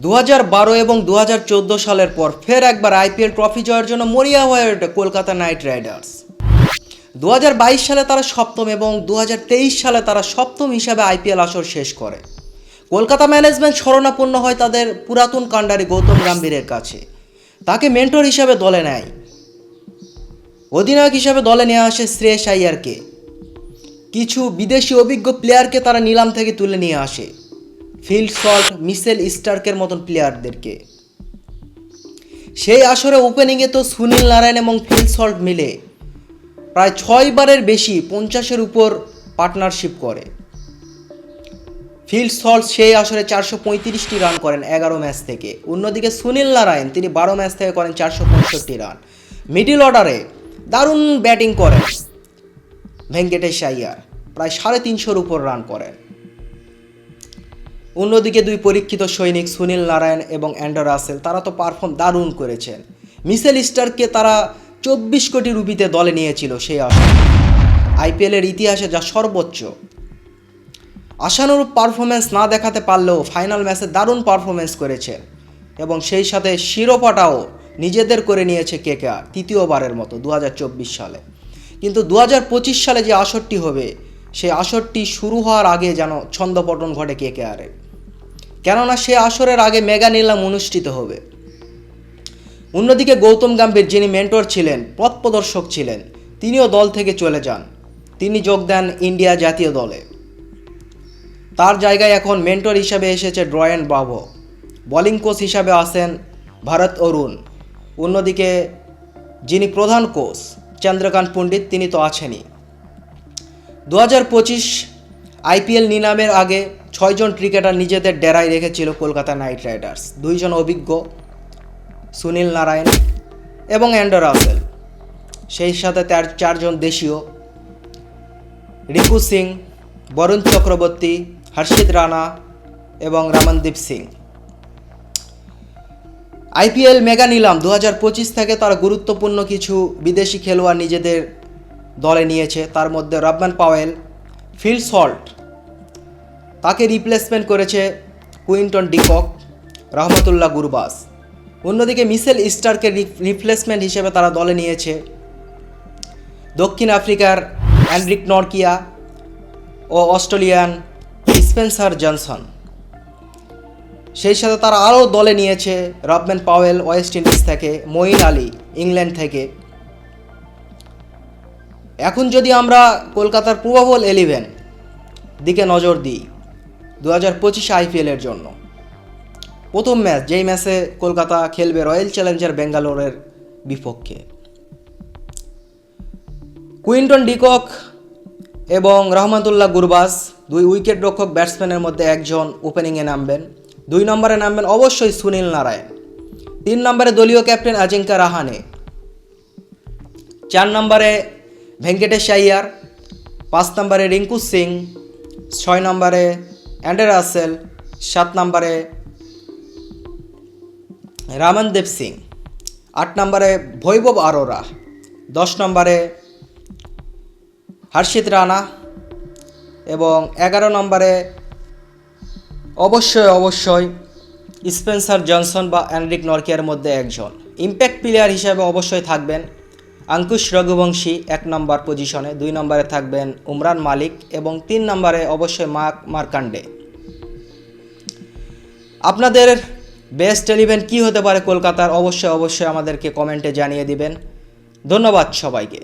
2012 এবং 2014 সালের পর ফের একবার আইপিএল ট্রফি জয়ের জন্য মরিয়া হয়ে ওঠে কলকাতা নাইট রাইডার্স। 2022 সালে তারা সপ্তম এবং 2023 সালে তারা সপ্তম হিসাবে আইপিএল আসর শেষ করে। কলকাতা ম্যানেজমেন্ট শরণাপন্ন হয় তাদের পুরাতন কাণ্ডারি গৌতম গম্ভীরের কাছে। তাকে মেন্টর হিসাবে দলে নেয়। অধিনায়ক হিসাবে দলে নেওয়া আসে শ্রেয়স আইয়ারকে। কিছু বিদেশি অভিজ্ঞ প্লেয়ারকে তারা নিলাম থেকে তুলে নিয়ে আসে, ফিল সল্ট, মিচেল স্টার্কের মতন প্লেয়ারদেরকে। সেই আসরে ওপেনিংয়ে তো সুনীল নারায়ণ এবং ফিল সল্ট মিলে প্রায় 6 বারের বেশি 50-এর উপর পার্টনারশিপ করে। ফিল সল্ট সেই আসরে 435টি রান করেন 11 ম্যাচ থেকে। অন্যদিকে সুনীল নারায়ণ তিনি 12 ম্যাচ থেকে করেন 465 রান। মিডল অর্ডারে দারুণ ব্যাটিং করেন ভেঙ্কটেশ আইয়ার, প্রায় 350-এর উপর রান করেন। অন্যদিকে দুই পরীক্ষিত সৈনিক সুনীল নারায়ণ এবং অ্যান্ডার রাসেল তারা তো পারফর্ম দারুণ করেছেন। মিচেল স্টার্ককে তারা 24 কোটি রুপিতে দলে নিয়েছিল সেই আসরে, আইপিএলের ইতিহাসে যা সর্বোচ্চ। আশানুরূপ পারফরমেন্স না দেখাতে পারলেও ফাইনাল ম্যাচে দারুণ পারফরমেন্স করেছেন এবং সেই সাথে শিরোপাটাও নিজেদের করে নিয়েছে কেকেআর তৃতীয়বারের মতো 2024 সালে। কিন্তু 2025 সালে যে আসরটি হবে সেই আসরটি শুরু হওয়ার আগে যেন ছন্দপতন ঘটে কেকেআরের, কেননা সে আসরের আগে মেগা নিলাম অনুষ্ঠিত হবে। অন্যদিকে গৌতম গম্ভীর যিনি মেন্টর ছিলেন, পথপ্রদর্শক ছিলেন, তিনিও দল থেকে চলে যান। তিনি যোগ দেন ইন্ডিয়া জাতীয় দলে। তার জায়গায় এখন মেন্টর হিসাবে এসেছে ড্রয়েন ব্রাভো, বোলিং কোচ হিসাবে আছেন ভরত অরুণ। অন্যদিকে যিনি প্রধান কোচ চন্দ্রকান্ত পণ্ডিত তিনি তো আছেনই। 2025 আইপিএল নিলামের আগে 6 জন ক্রিকেটার নিজেদের ডেরায় রেখেছিল কলকাতা নাইট রাইডার্স। 2 জন অভিজ্ঞ সুনীল নারায়ণ এবং অ্যান্ডার রাসেল, সেই সাথে 4 জন দেশীয় রিকু সিং, বরুণ চক্রবর্তী, হর্ষিত রানা এবং রমনদীপ সিং। আইপিএল মেগা নিলাম 2025 থেকে তারা গুরুত্বপূর্ণ কিছু বিদেশি খেলোয়াড় নিজেদের দলে নিয়েছে। তার মধ্যে রবমান পাওয়েল, ফিল সল্ট, তাকে রিপ্লেসমেন্ট করেছে কুইন্টন ডিকক, রহমতুল্লাহ গুরবাজ। অন্যদিকে মিচেল স্টার্কের রিপ্লেসমেন্ট হিসেবে তারা দলে নিয়েছে দক্ষিণ আফ্রিকার অ্যান্ড্রিক নরকিয়া ও অস্ট্রেলিয়ান স্পেন্সার জনসন। সেই সাথে তারা আরও দলে নিয়েছে রবমান পাওয়েল ওয়েস্ট ইন্ডিজ থেকে, মঈন আলী ইংল্যান্ড থেকে। এখন যদি আমরা কলকাতার প্রবাবল 11 দিকে নজর দিই 2025 আইপিএলের জন্য, প্রথম ম্যাচ যেই ম্যাচে কলকাতা খেলবে রয়্যাল চ্যালেঞ্জার ব্যাঙ্গালোরের বিপক্ষে, কুইন্টন ডিকক এবং রহমতুল্লাহ গুরবাজ দুই উইকেট রক্ষক ব্যাটসম্যানের মধ্যে একজন ওপেনিংয়ে নামবেন। 2 নম্বরে নামবেন অবশ্যই সুনীল নারায়ণ। 3 নম্বরে দলীয় ক্যাপ্টেন অজিঙ্কা রাহানে। 4 নম্বরে ভেঙ্কটেশ আইয়ার। 5 নম্বরে রিঙ্কু সিং। 6 নম্বরে অ্যান্ডার রাসেল। 7 নম্বরে রমনদীপ সিং। 8 নম্বরে বৈভব আরোরা। 10 নম্বরে হর্ষিত রানা এবং 11 নম্বরে অবশ্যই স্পেন্সার জনসন বা অ্যান্ড্রিক নরকিয়ার মধ্যে একজন। ইম্প্যাক্ট প্লেয়ার হিসেবে অবশ্যই থাকবেন আঙ্কুশ রঘুবংশী 1 নম্বর পজিশনে। 2 নম্বরে থাকবেন উমরান মালিক এবং 3 নম্বরে অবশ্যই মার্কান্ডে। আপনাদের বেস্ট 11 কী হতে পারে কলকাতার, অবশ্যই আমাদেরকে কমেন্টে জানিয়ে দিবেন। ধন্যবাদ সবাইকে।